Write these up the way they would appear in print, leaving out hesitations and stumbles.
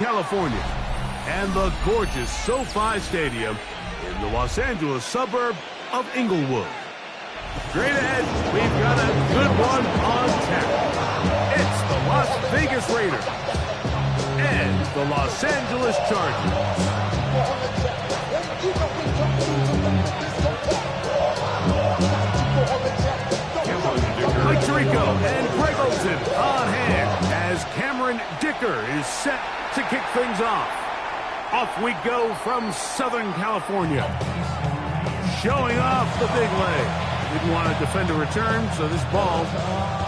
California, and the gorgeous SoFi Stadium in the Los Angeles suburb of Inglewood. Straight ahead, we've got a good one on tap. It's the Las Vegas Raiders and the Los Angeles Chargers. Mike Tirico and Greg Olsen on hand as Cameron Dicker is set to kick things off. Off we go from Southern California. Showing off the big leg. Didn't want to defend a return, so this ball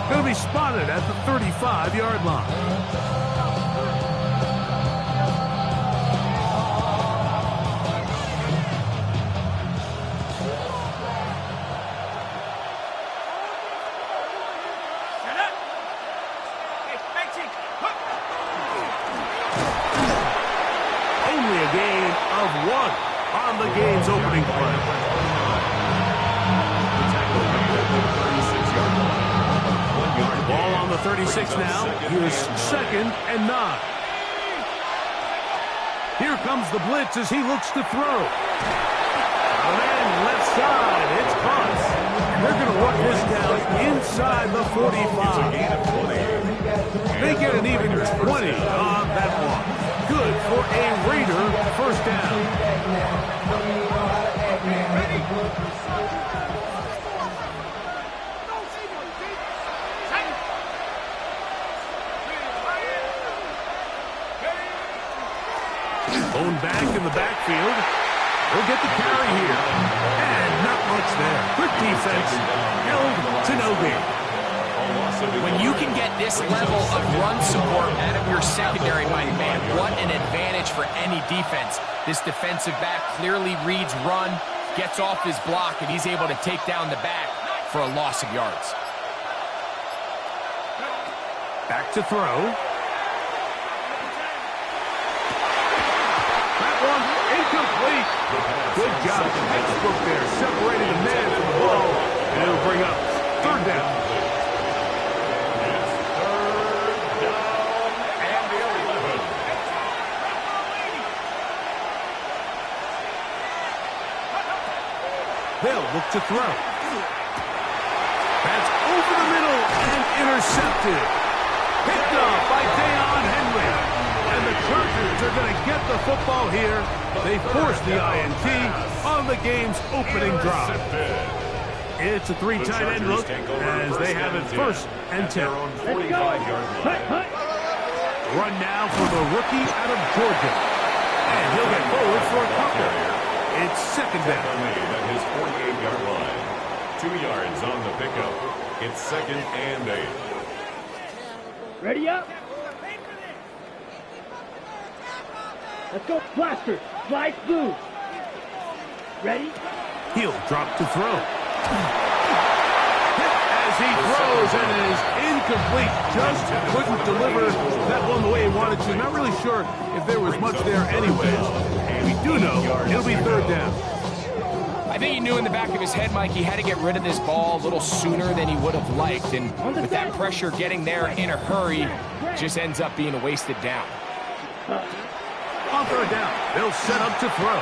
going to be spotted at the 35-yard line. Only a gain of 1 on the game's opening play. Ball on the 36 now. Here's 2nd and 9. Here comes the blitz as he looks to throw. The man left side. It's caught. They're going to work this down inside the 45. They get an even 20 on that one. Good for a Raider first down. Bone back in the backfield. He'll get the carry here. And not much there. Good defense. Held to no gain. When you can get this level of run support out of your secondary, my man, what an advantage for any defense. This defensive back clearly reads run, gets off his block, and he's able to take down the back for a loss of yards. Back to throw. One incomplete. Good job. Textbook there, separating the man from the ball. And it'll bring up 3rd down. They'll look to throw. That's over the middle and intercepted. Picked up by Deion Henry. And the Chargers are going to get the football here. They force the INT on the game's opening drive. It's a 3 tight end look as they have it 1st and 10. Run now for the rookie out of Georgia. And he'll get forward for a couple. It's 2nd down. At his 48-yard line. 2 yards on the pickup. It's 2nd and 8. Ready up. Let's go, Blaster. Slide through. Ready? He'll drop to throw. As he throws and it is incomplete. Just couldn't deliver that one the way he wanted to. Not really sure if there was much there anyways. We do know it'll be 3rd down. I think he knew in the back of his head, Mike, he had to get rid of this ball a little sooner than he would have liked. And with that pressure getting there in a hurry, just ends up being a wasted down. On 3rd down, they'll set up to throw.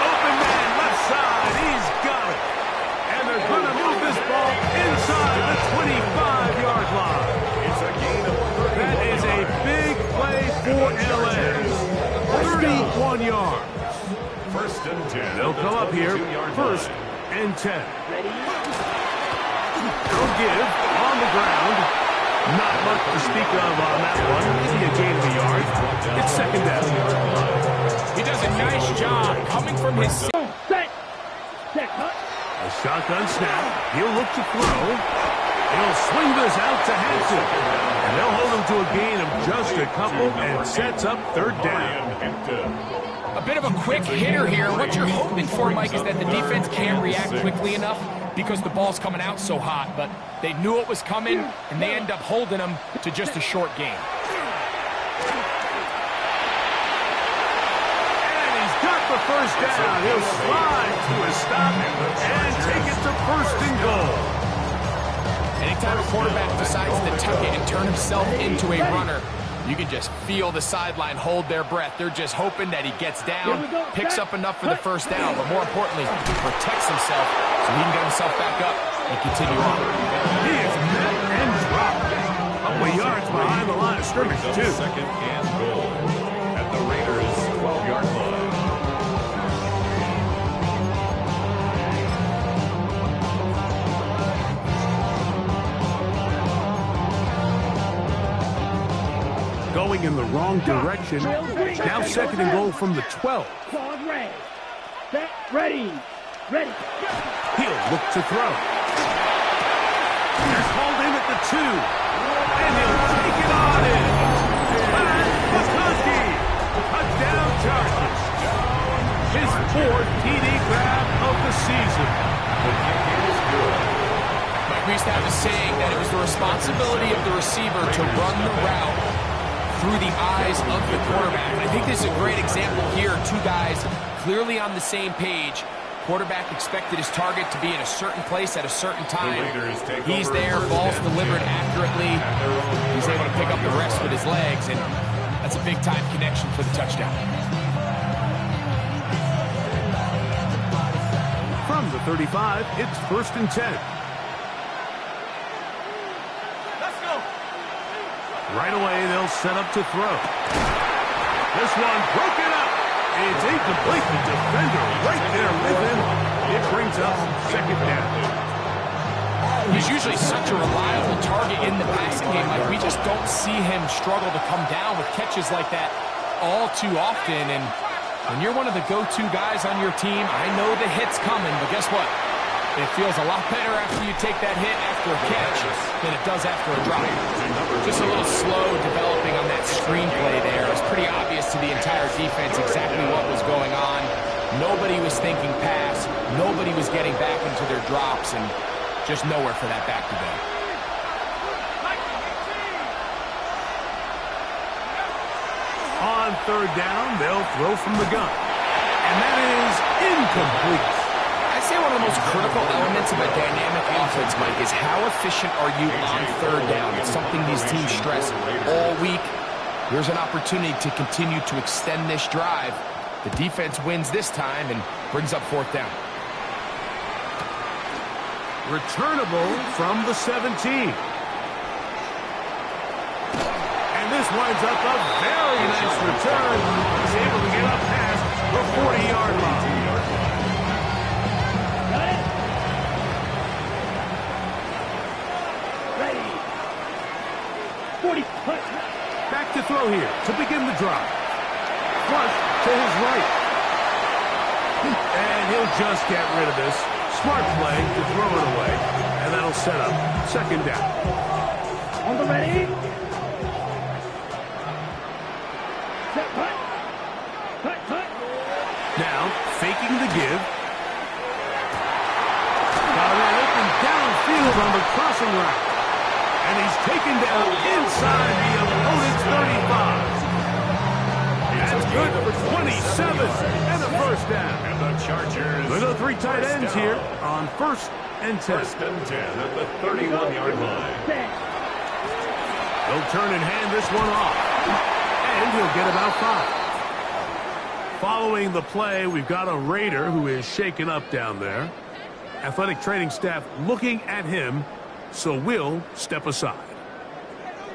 Open man, left side, he's got it. And they're going to move this ball inside the 25-yard line. It's a gain of 30. That is a big play for LA. 31 yards. 1st and 10. They'll come up here, 1st and 10. They'll give on the ground. Not much to speak of on that one. Maybe a gain of a yard. It's 2nd down. He does a nice job coming from his... Set. A shotgun snap. He'll look to throw. He'll swing this out to Hanson. And they'll hold him to a gain of just a couple and sets up 3rd down. A bit of a quick hitter here. What you're hoping for, Mike, is that the defense can't react quickly enough because the ball's coming out so hot. But they knew it was coming, and they end up holding them to just a short gain. And he's got the 1st down. He'll slide to a stop and take it to 1st and goal. Anytime a quarterback decides to tuck it and turn himself into a runner, You can just feel the sideline hold their breath. They're just hoping that he gets down, picks up enough for the first down, but more importantly, protects himself so he can get himself back up and continue on. He is met and dropped. A couple of yards behind the line of scrimmage, too. Second and goal at the Raiders' 12-yard line. Going in the wrong direction. Now second and goal from the 12. Pause, ready. Set, ready. Ready. He'll look to throw. He's hauled in at the 2. And he'll take it on in. Pat McCoskey. Touchdown Chargers. His 4th TD grab of the season. The kick is good. Mike, we used to have a saying that it was the responsibility of the receiver to run the route through the eyes of the quarterback. I think this is a great example here. Two guys clearly on the same page. Quarterback expected his target to be in a certain place at a certain time. He's there, ball's delivered accurately. He's able to pick up the rest with his legs, and that's a big-time connection for the touchdown. From the 35, it's 1st and 10. Right away, they'll set up to throw. This one broken up. It's incomplete. The defender right there with him. It brings up second down. He's usually such a reliable target in the passing game. Like, we just don't see him struggle to come down with catches like that all too often. And when you're one of the go-to guys on your team, I know the hit's coming, but guess what? It feels a lot better after you take that hit after a catch than it does after a drop. Just a little slow developing on that screenplay there. It was pretty obvious to the entire defense exactly what was going on. Nobody was thinking pass. Nobody was getting back into their drops, and just nowhere for that back to go. On 3rd down, they'll throw from the gun. And that is incomplete. I'd say one of the most critical elements of a dynamic offense, Mike, is how efficient are you on 3rd down? It's something these teams stress all week. Here's an opportunity to continue to extend this drive. The defense wins this time and brings up 4th down. Returnable from the 17. And this winds up a very nice return. He's able to get up past the 40-yard line. Back to throw here to begin the drive. Flush to his right. And he'll just get rid of this. Smart play to throw it away. And that'll set up second down. On the ready. Set, cut. Cut, cut. Now, faking the give. Got a man open downfield on the crossing route. And he's taken down inside the opponent's 35. That's good for 27 and a first down. And the Chargers. With the 3 tight ends here on 1st and 10. 1st and 10 at the 31-yard line. He'll turn and hand this one off. And he'll get about 5. Following the play, we've got a Raider who is shaken up down there. Athletic training staff looking at him. So we'll step aside.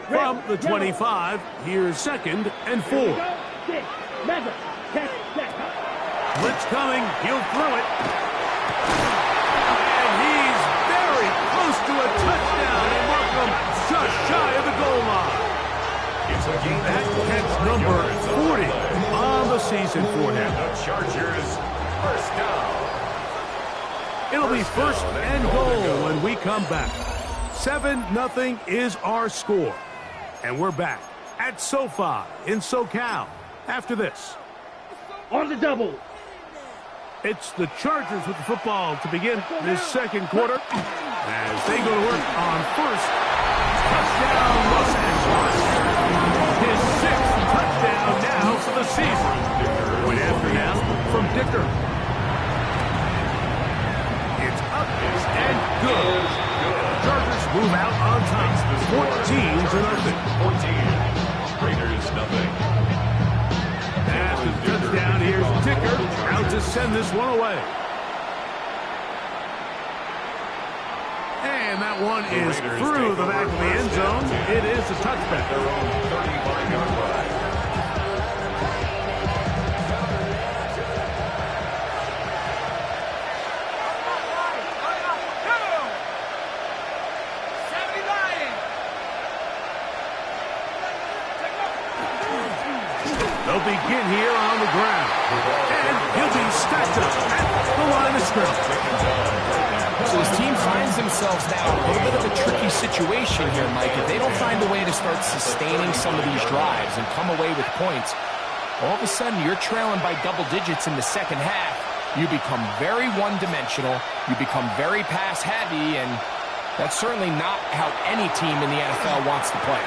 From the 25, here's 2nd and 4. Blitz coming. He'll throw it. And he's very close to a touchdown. And Markham just shy of the goal line. That catch number 40 on the season for him. The Chargers, first down. It'll be 1st and goal when we come back. 7-0 is our score. And we're back at SoFi in SoCal after this. On the double. It's the Chargers with the football to begin this second quarter. As they go to work on 1st. Touchdown, Los Angeles. His 6th touchdown now for the season. Point after now from Dicker. It's up and good. Chargers move out on top. 14-0. 14. Raiders After the touchdown, here's Dicker out to send this one away. And that one is through the back of the end zone. It is a touchback. Their own 35-yard line. They'll begin here on the ground. And he'll be stacked up at the line of scrimmage. So his team finds themselves now in a little bit of a tricky situation here, Mike. If they don't find a way to start sustaining some of these drives and come away with points, all of a sudden you're trailing by double digits in the second half. You become very one-dimensional. You become very pass-heavy, and that's certainly not how any team in the NFL wants to play.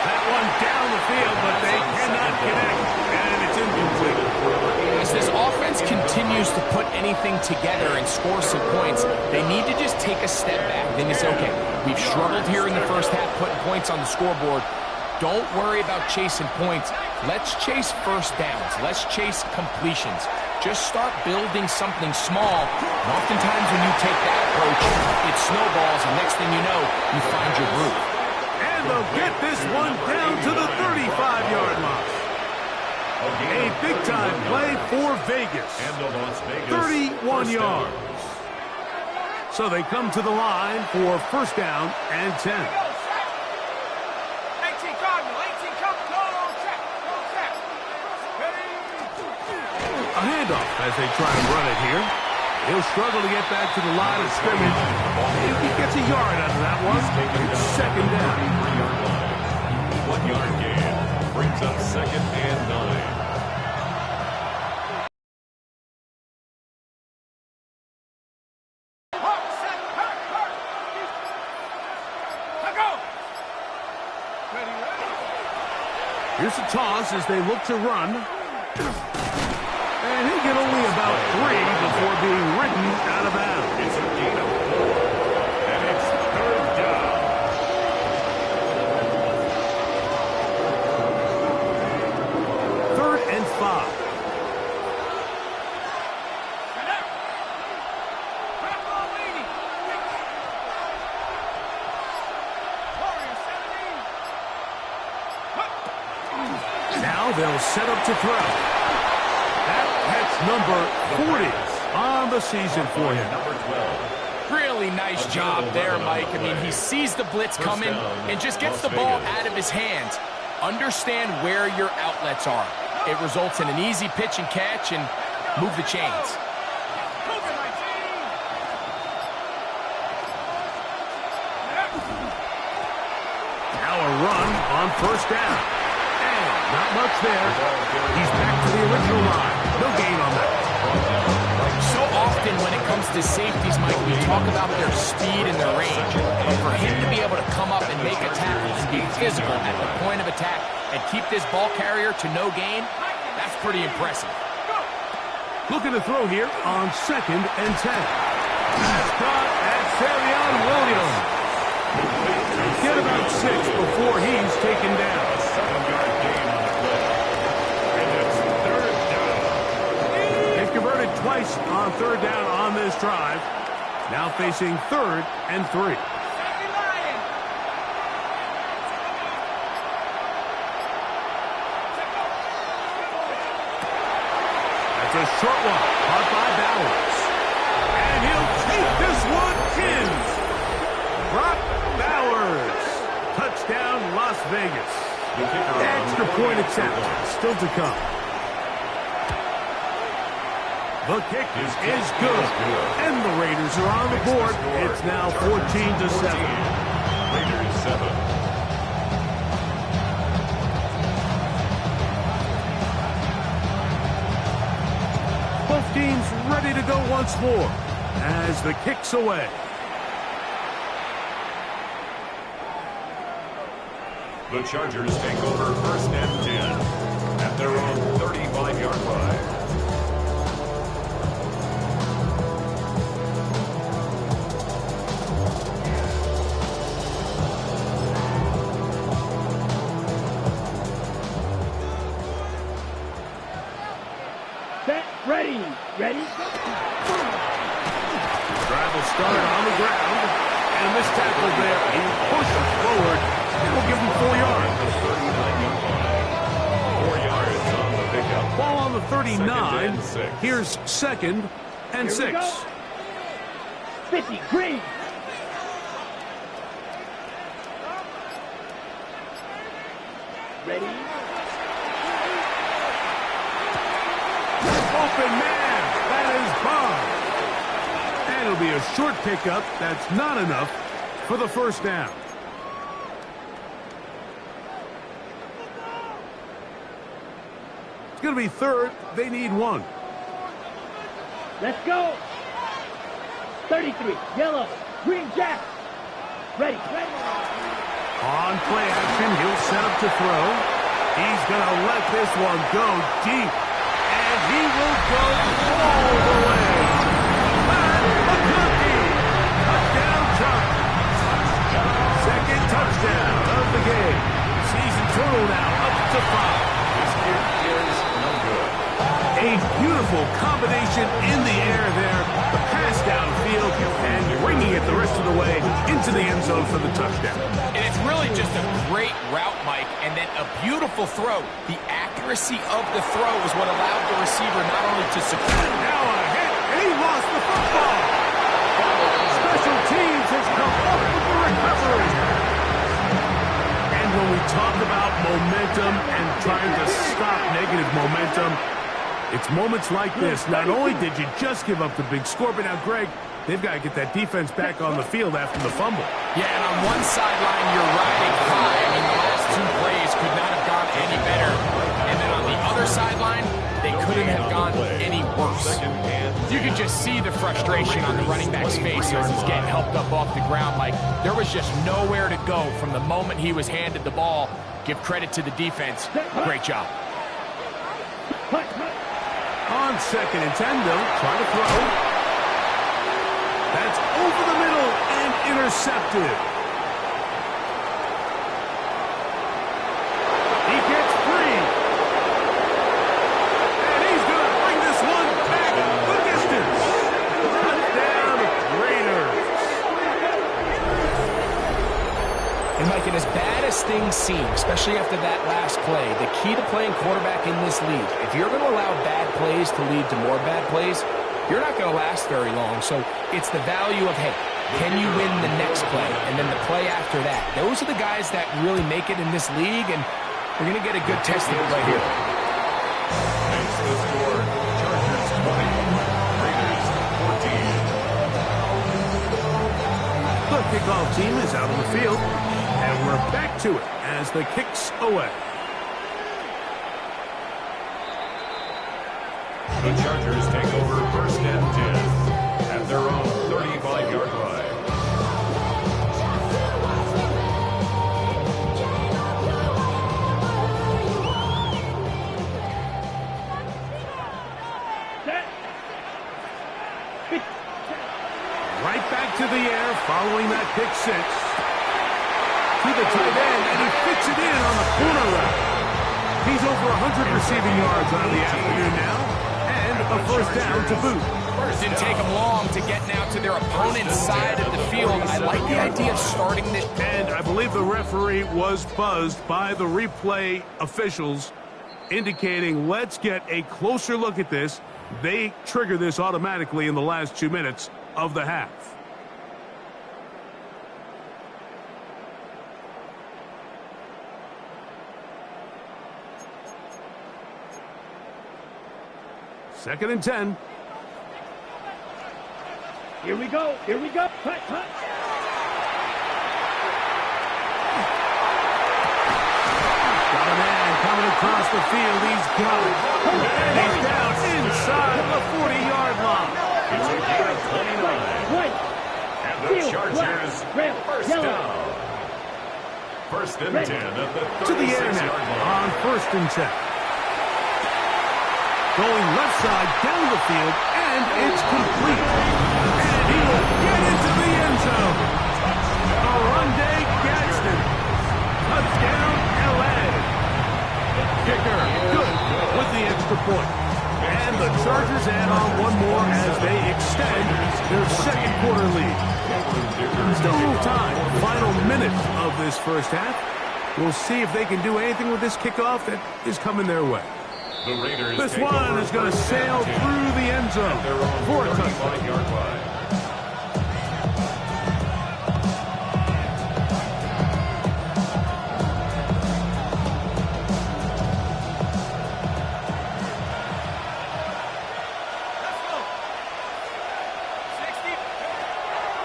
That one down the field, but they cannot connect, and it's incomplete. As this offense continues to put anything together and score some points, they need to just take a step back. Then it's okay. We've struggled here in the first half putting points on the scoreboard. Don't worry about chasing points. Let's chase first downs. Let's chase completions. Just start building something small. And oftentimes when you take that approach, it snowballs, and next thing you know, you find your groove. And they'll get this one down to the 35-yard line. A big-time play for Vegas. And the Las Vegas 31 yards. So they come to the line for first down and 10. 18 Cardinal, 18 come, go, check. A handoff as they try to run it here. He'll struggle to get back to the line of scrimmage. If he gets a yard out of that one, it's second down. 1 yard gain brings up second and 9. Here's a toss as they look to run. And he'll get only about 3 before being ridden out of bounds. It's a gain of 4. And it's third down. Third and 5. Now they'll set up to throw. That's number 40 on the season for him. Number 12. Really nice job there, Mike. I mean, he sees the blitz coming and just gets the ball out of his hands. Understand where your outlets are. It results in an easy pitch and catch and move the chains. Now a run on first down. And not much there. He's back to the original line. No gain on that. So often when it comes to safeties, Mike, we talk about their speed and their range. But for him to be able to come up and make a tackle and be physical at the point of attack and keep this ball carrier to no gain, that's pretty impressive. Looking to throw here on second and 10. That's caught at Savion Williams. Get about 6 before he's taken down. 7-yard gain on the play. And it's third down. They've converted twice on third down on this drive. Now facing third and 3. That's a short one, caught by Bowers. And he'll take this one in. Brock Bowers. Touchdown, Las Vegas. Extra point attempt still to come. The kick is good. And the Raiders are on the board. It's now 14-7. Raiders 7. Both teams ready to go once more as the kick's away. The Chargers take over first and 10 at their own 35-yard line. Set, ready. Ready, go. Drive will start on the ground. And this tackle there, he pushes forward. And will give him 4 yards. The 39-yard line. 4 yards on the pickup. Ball on the 39. 2nd and 6. Here's 2nd and Here we 6. go. 50, green. Ready. Open man. That is Bob. And it'll be a short pickup. That's not enough for the first down. It's going to be 3rd. They need 1. Let's go. 33, yellow, green jack. Ready, ready. On play action, he'll set up to throw. He's going to let this one go deep. And he will go all the way. Matt McConkey. Touchdown, Chargers. 2nd touchdown of the game. Season total now up to 5. This kick is no good. A beautiful combination in the air there. The pass downfield and bringing it the rest of the way into the end zone for the touchdown. And it's really just a great route, Mike, and then a beautiful throw. The accuracy of the throw is what allowed the receiver not only to secure. Now on a hit, and he lost the football. Special teams has come up with the recovery. And when we talk about momentum and trying to stop negative momentum, it's moments like this. Not only did you just give up the big score, but now, Greg, they've got to get that defense back on the field after the fumble. Yeah, and on one sideline, you're riding high. I mean, the last 2 plays could not have gone any better. And then on the other sideline, they couldn't have gone any worse. You could just see the frustration on the running back's face as he's getting helped up off the ground. Like, there was just nowhere to go from the moment he was handed the ball. Give credit to the defense. Great job. On 2nd and 10, though, trying to throw. That's over the middle and intercepted. He gets free. And he's going to bring this one back the distance. Touchdown, Raiders. And Mike, and as bad as things seem, especially after that last play, the key to playing quarterback in this league, if you're going to allow bad plays to lead to more bad plays, you're not going to last very long. So it's the value of, hey, can you win the next play? And then the play after that. Those are the guys that really make it in this league, and we're going to get a good test of it right here. Makes the score. Chargers 20. Raiders 14. The kickoff team is out on the field, and we're back to it as the kick's away. The Chargers take over 1st and 10 at their own 35-yard line. Set. Right back to the air following that pick 6. To the tight end, and he fits it in on the corner route. He's over 100 receiving yards on the afternoon now, and a first down to boot. It didn't take them long to get now to their opponent's side of the field. I like the idea of starting this. And I believe the referee was buzzed by the replay officials, indicating let's get a closer look at this. They trigger this automatically in the last 2 minutes of the half. Second and 10. Here we go. Here we go. Cut, cut. Got a man coming across the field. He's got it. And he's down inside the 40-yard line. It's a gain of 29. White. And the Field, Chargers black, red, first yellow. down. 1st and 10 at the To the air now 36-yard line. on 1st and 10. Going left side down the field, and it's complete. And he will get into the end zone. Arundé Gadsden. Touchdown, L.A. Kicker, good with the extra point. And the Chargers add on one more as they extend their second quarter lead. Still a little time. Final minute of this first half. We'll see if they can do anything with this kickoff that is coming their way. This one is going to sail through the end zone for a touchdown.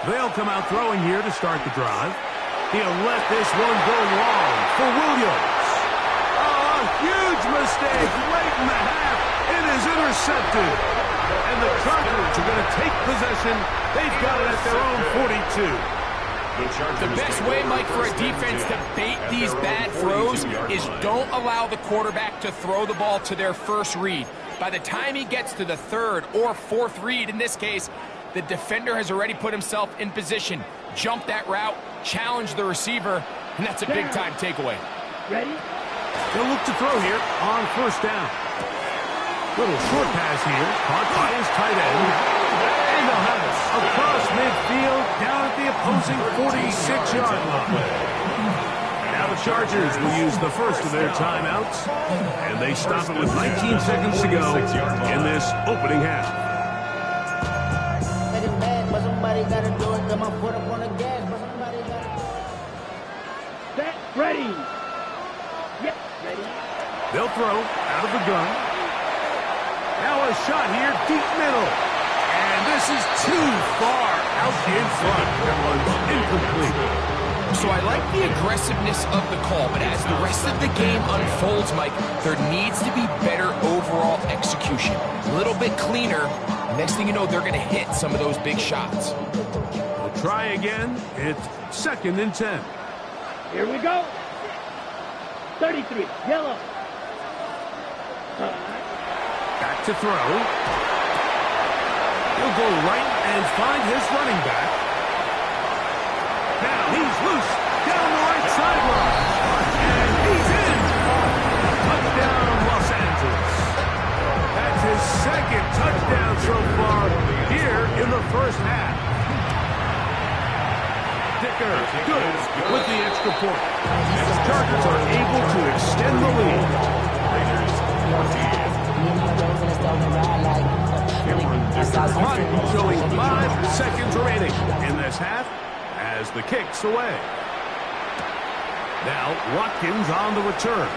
They'll come out throwing here to start the drive. He'll let this one go long for Williams. Oh, a huge mistake late in the half. It is intercepted. And the Chargers are going to take possession. They've got it at their own 42. The best way, Mike, for a defense to bait these bad throws is don't allow the quarterback to throw the ball to their first read. By the time he gets to the third or fourth read, in this case, the defender has already put himself in position, jump that route, challenge the receiver, and that's a big-time takeaway. Ready? They'll look to throw here on first down. Little short pass here, caught by his tight end. And they'll have it across midfield, down at the opposing 46-yard line. Now the Chargers will use the first of their timeouts, and they stop it with 19 seconds to go in this opening half. Somebody gotta do it, got my foot up on the gas, but somebody gotta do it. Set, ready. Yep, ready. They'll throw out of the gun. Now a shot here, deep middle. And this is too far out in front. That one's incomplete. So I like the aggressiveness of the call, but as the rest of the game unfolds, Mike, there needs to be better overall execution. A little bit cleaner. Next thing you know, they're going to hit some of those big shots. We'll try again. It's 2nd and 10. Here we go. 33, yellow. Back to throw. He'll go right and find his running back. Now he's loose down the right sideline. And he's in. Touchdown, Los Angeles. That's his second touchdown so far here in the first half. Dicker good with the extra point. As Chargers are able to extend the lead. Clock showing 5 seconds remaining in this half as the kick's away. Now Watkins on the return.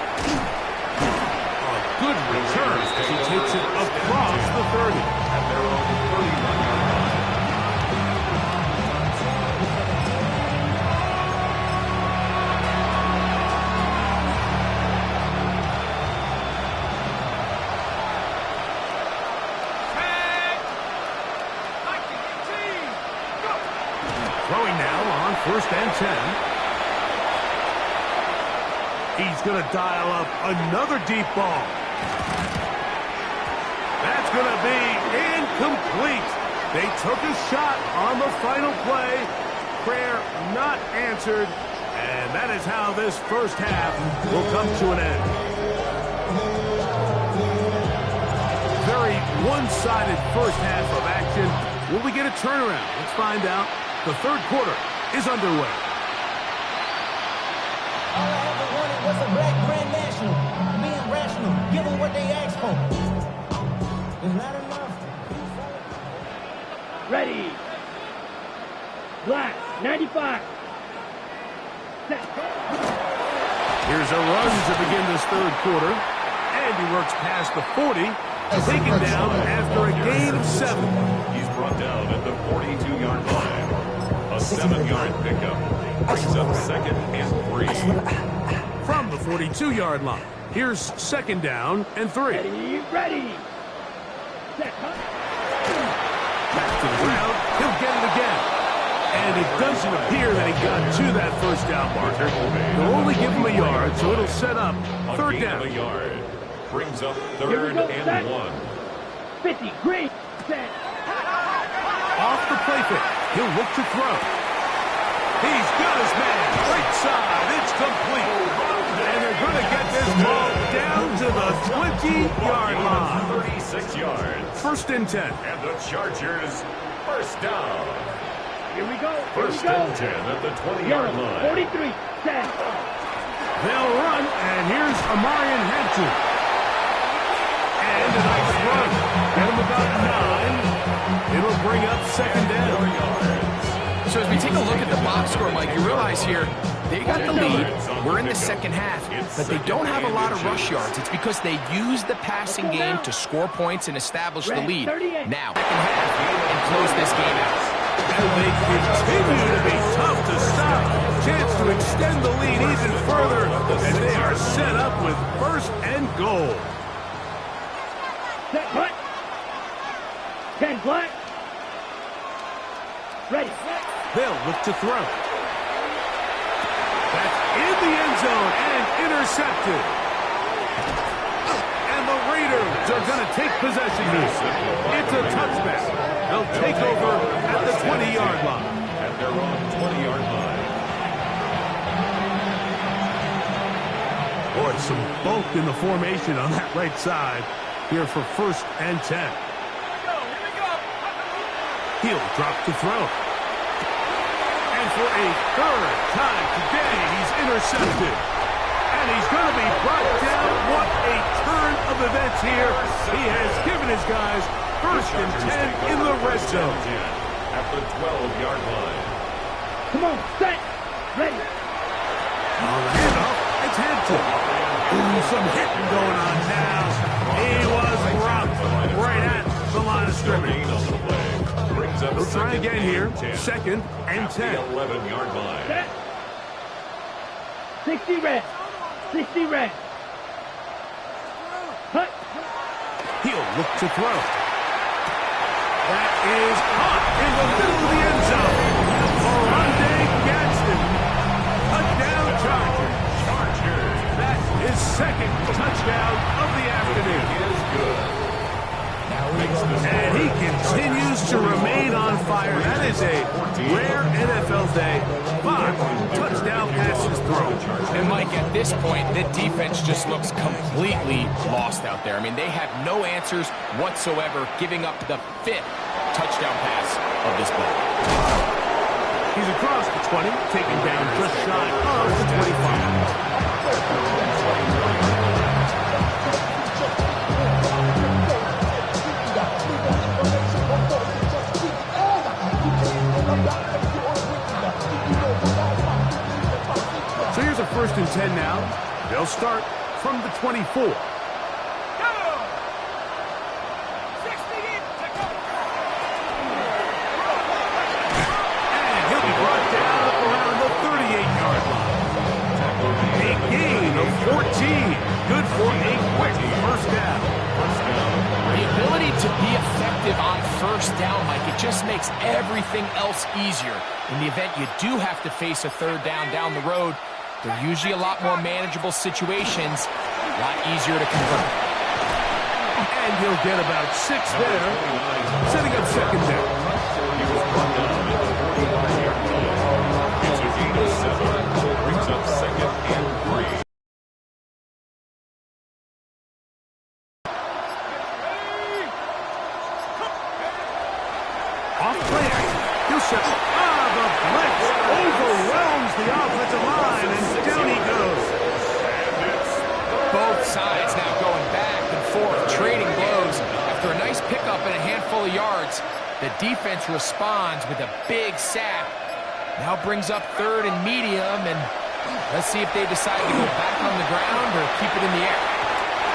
A good return as he takes it across the 30. At their own 31-yard line. Throwing now on 1st and 10. He's going to dial up another deep ball. That's going to be incomplete. They took a shot on the final play. Prayer not answered. And that is how this first half will come to an end. Very one-sided first half of action. Will we get a turnaround? Let's find out. The third quarter is underway. All I ever wanted was a black Grand National. Being rational, give them what they asked for. It's not enough. Ready. Black, 95. Set. Here's a run to begin this third quarter. And he works past the 40. Taken down after a gain of 7. He's brought down at the 42-yard line. A 7-yard pickup brings up 2nd and 3. From the 42-yard line, here's 2nd down and 3. Ready, ready. Set. Back to the ground. He'll get it again. And it doesn't appear that he got to that first down marker. They'll only give him a yard, so it'll set up 3rd down. A yard brings up 3rd and 1. 50, green, set. Off the play fake. He'll look to throw. He's got his man. Right side. It's complete. And they're They're going to get this ball down to the 20-yard line. 36 yards. First and 10. And the Chargers, first down. Here we go. First and 10 at the 20-yard line. 43, set. They'll run, and here's Amarian Hampton. And a nice run. Get him about 9. It'll bring up second down. So as we take a look at the box score, Mike, you realize here, they got the lead. We're in the second half, but they don't have a lot of rush yards. It's because they use the passing game to score points and establish the lead. Now, second half, and close this game out. And they continue to be tough to stop. Chance to extend the lead even further, and they are set up with first and goal. Set, punt. 10 black. Ready. They'll look to throw. That's in the end zone and intercepted. And the Raiders are going to take possession here. It's a touchback. They'll take over at the 20-yard line. At their own 20-yard line. Boy, some bulk in the formation on that right side here for first and 10. He'll drop to throw. And for a third time today, he's intercepted. And he's going to be brought down. What a turn of events here. He has given his guys first and 10 in the red zone. At the 12-yard line. Come on, set. Ready. On the handoff, it's Hampton. Ooh, some hitting going on now. He was rocked right at the line of scrimmage. We'll try again here. Second and 10. 11-yard line. Set. 60 red. 60 red. Hut. He'll look to throw. That is caught in the middle of the end zone. Oronde Gadsden. Touchdown Chargers. That is second touchdown of the afternoon. Is good. And he continues to remain on fire. That is a rare NFL day. 5 touchdown passes thrown. And Mike, at this point, the defense just looks completely lost out there. I mean, they have no answers whatsoever, giving up the 5th touchdown pass of this play. He's across the 20, taken down just shy of the 25. So here's a first and 10 now. They'll start from the 24. And he'll be brought down around the 38-yard line. A gain of 14. Good for a quick first down. The ability to be effective on first down, Mike, it just makes everything else easier. In the event you do have to face a third down the road, they're usually a lot more manageable situations, a lot easier to convert. And he'll get about 6 there, setting up second down. He was brought down at the 45-yard line. It's a gain of 7. Brings up second and 3. Off play action. He'll set. The blitz overwhelms the offensive line, and down he goes. Both sides now going back and forth, trading blows. After a nice pickup and a handful of yards, the defense responds with a big sack. Now brings up third and medium, and let's see if they decide to go back on the ground or keep it in the air.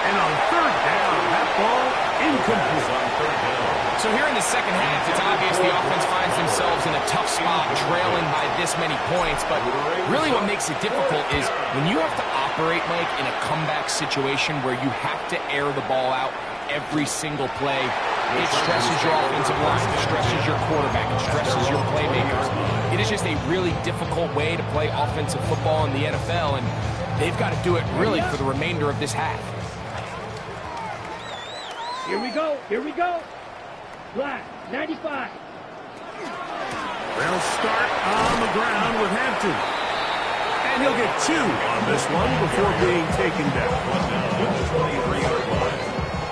And on third down, that ball incomplete. On third down. So here in the second half, it's obvious the offense finds themselves in a tough spot, trailing by this many points. But really what makes it difficult is when you have to operate, Mike, in a comeback situation where you have to air the ball out every single play, it stresses your offensive line, it stresses your quarterback, it stresses your playmakers. It is just a really difficult way to play offensive football in the NFL, and they've got to do it really for the remainder of this half. Here we go. Here we go. Black, 95. They'll start on the ground with Hampton. And he'll get 2 on this one before being taken down.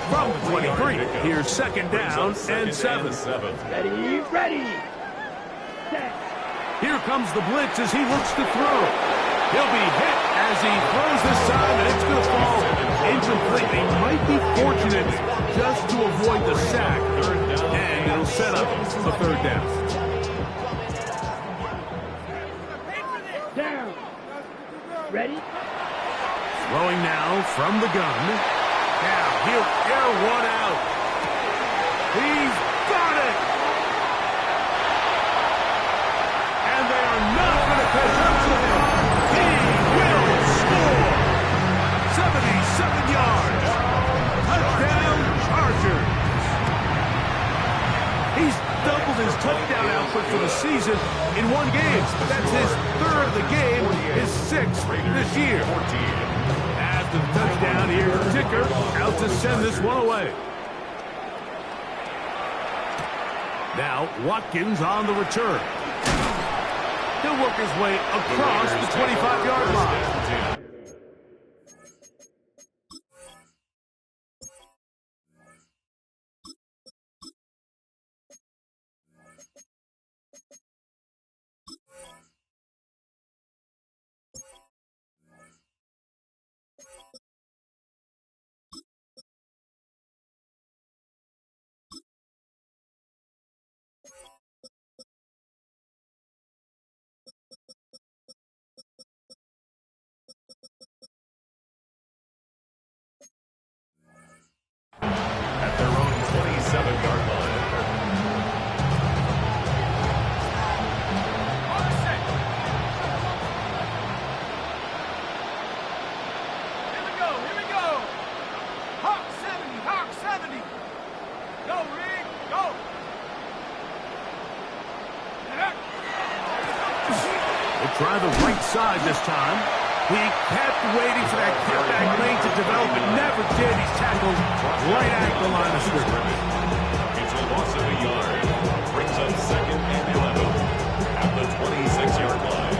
From the 23, here's second down and 7. Ready, ready. Set. Here comes the blitz as he looks to throw. He'll be hit as he throws this time, and it's going to fall incomplete. He might be fortunate just to avoid the sack, and it'll set up the third down. Down. Ready? Throwing now from the gun. Now he'll air one out. He's got it! And they are not going to catch up to him. He will score! 77 yards. Touchdown, Chargers. He's doubled his touchdown output for the season in one game. That's his 3rd of the game, his 6th this year. After the touchdown, here's Dicker out to send this one away. Now, Watkins on the return. He'll work his way across the 25-yard line. At their own 27-yard line. Here we go, here we go. Hawk 70, Hawk 70. Go, Rick, go. We'll try the right side this time. He kept waiting for that cutback lane to develop. It never did. He's tackled right at the line of scrimmage. It's a loss of a yard. Brings up 2nd and 11 at the 26-yard line.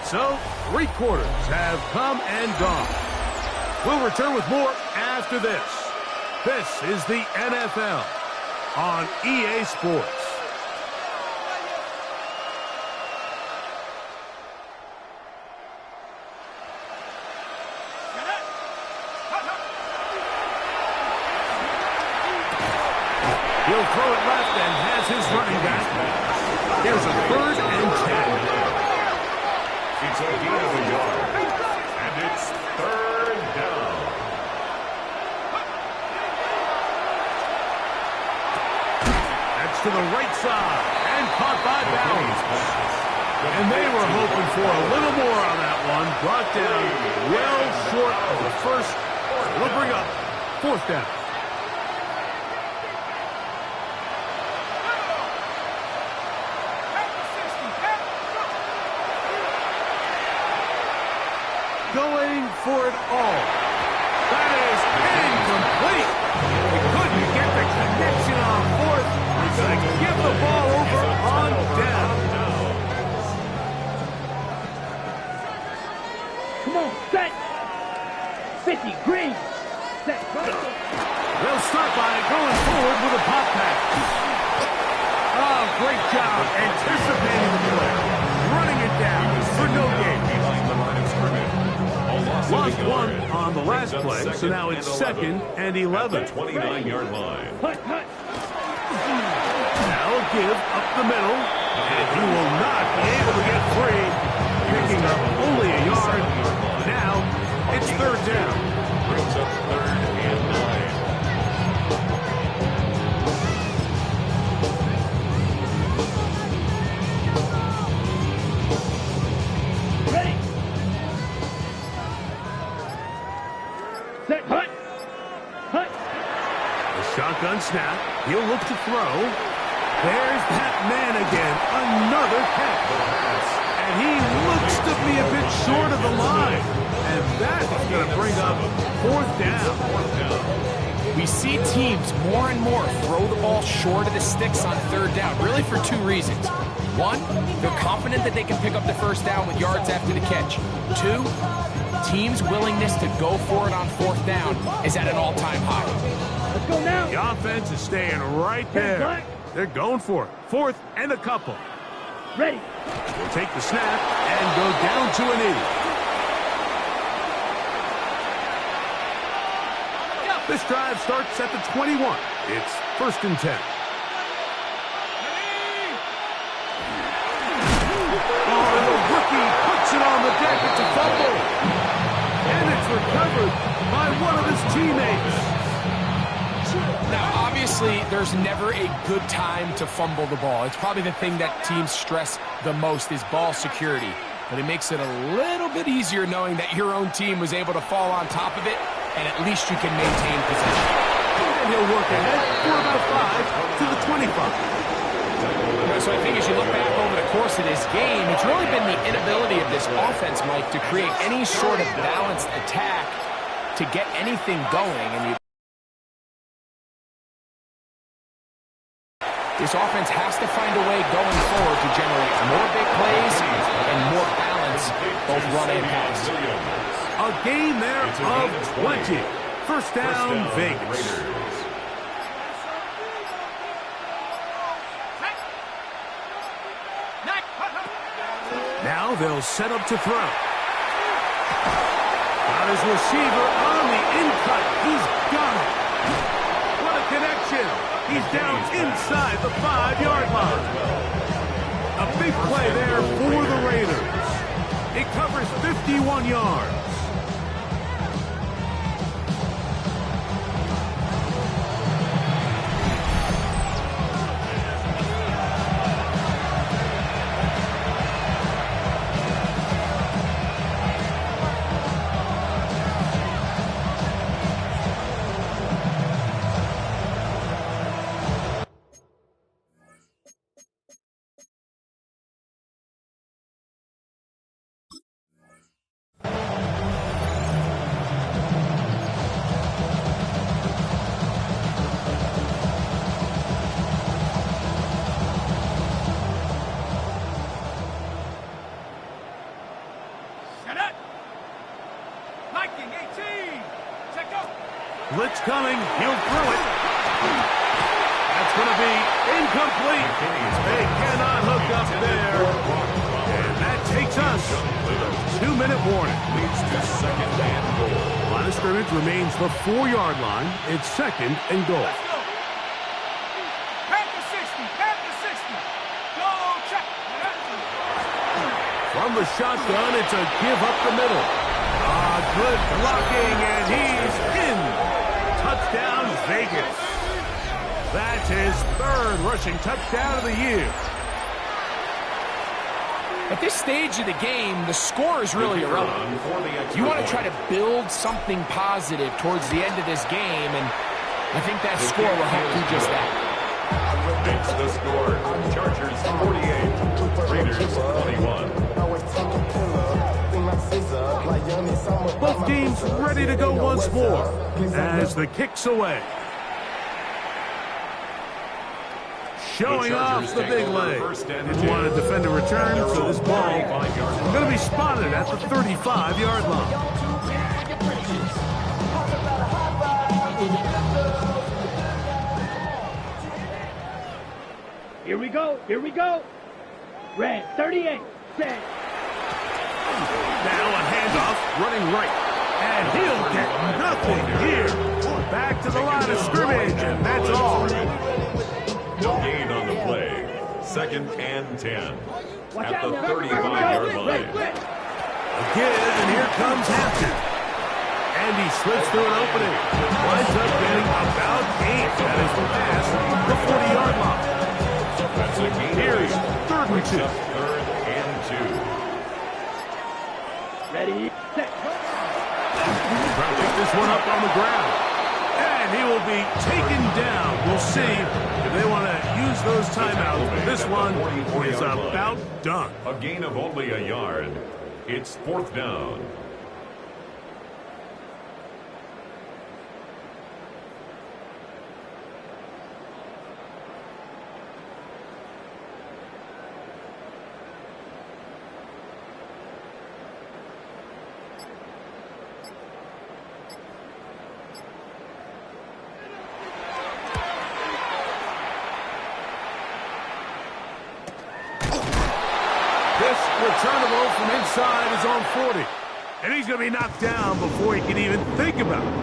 So, 3 quarters have come and gone. We'll return with more after this. This is the NFL on EA Sports. He'll throw it left and has his running back. Here's a 3rd and 10. It's a gain of a yard. And it's 3rd down. That's to the right side and caught by Bounds. And they were hoping for a little more on that one. Brought down well short of the first. It'll bring up 4th down. Going for it all. That is incomplete. He couldn't get the connection on 4th. He's going to give the ball over on down. Come on, set. 50, green. Set, go. They'll start by going forward with a pop pass. Oh, great job anticipating the play. Running it down for no gain. Behind the line of scrimmage. Lost 1 on the last play, so now it's 2nd and 11. At the 29-yard line. Hut, hut. Now a give up the middle, and he will not be able to get free. Picking up only a yard. Now it's 3rd down. Brings up 3rd and 9. Ready. Set, hut. Hut. The shotgun snap. He'll look to throw. There's that man again. Another catch. And he looks to be a bit short of the line. And that's going to bring up 4th down. We see teams more and more throw the ball short of the sticks on 3rd down, really for 2 reasons. One, they're confident that they can pick up the first down with yards after the catch. Two, team's willingness to go for it on fourth down is at an all-time high. Let's go now. The offense is staying right there. They're going for it. Fourth and a couple. Ready. They'll take the snap and go down to a knee. This drive starts at the 21. It's 1st and 10. Oh, and the rookie puts it on the deck. It's a fumble. And it's recovered by one of his teammates. Now, obviously, there's never a good time to fumble the ball. It's probably the thing that teams stress the most is ball security. But it makes it a little bit easier knowing that your own team was able to fall on top of it, and at least you can maintain possession. And he'll work ahead for about 5 to the 25. So I think as you look back over the course of this game, it's really been the inability of this offense, Mike, to create any sort of balanced attack to get anything going. And this offense has to find a way going forward to generate more big plays and more balance, both run and pass. A game there of 20. First down, Vegas. Now they'll set up to throw. Got his receiver on the in-cut. He's got it. What a connection. He's down inside the 5-yard line. A big play there for the Raiders. It covers 51 yards. Blitz coming. He'll throw it. That's going to be incomplete. They cannot hook up there. And that takes us to the 2-minute warning. Leads to 2nd and goal. Line of scrimmage remains the 4-yard line. It's 2nd and goal. Pack the 60. Pack the 60. Go check. From the shotgun, it's a give up the middle. Good blocking, and he's in. Touchdown, Vegas. That's his 3rd rushing touchdown of the year. At this stage of the game, the score is really irrelevant. You want to try to build something positive towards the end of this game, and I think that score will help do just that. It's the score. Chargers 48, Raiders 21. Both teams ready to go once more as the kick's away. Showing off the big leg. Didn't want to defend a return, so this ball is going to be spotted at the 35-yard line. Here we go. Here we go. Red 38. Set. Now a handoff, running right. And he'll get nothing here. Back to the line of scrimmage, and that's all. No gain on the play. 2nd and 10. Watch At out. the 35-yard line. Again, and here comes Hampton. And he slips through an opening. Winds up getting about 8. That is past the 40-yard line. That's a gain. Here's 3rd and 2. 3rd and 2. Ready. Set. Trying to pick this one up on the ground. And he will be taken down. We'll see if they want to use those timeouts. This one is about done. A gain of only a yard. It's 4th down. This returnable from inside is on 40. And he's going to be knocked down before he can even think about it.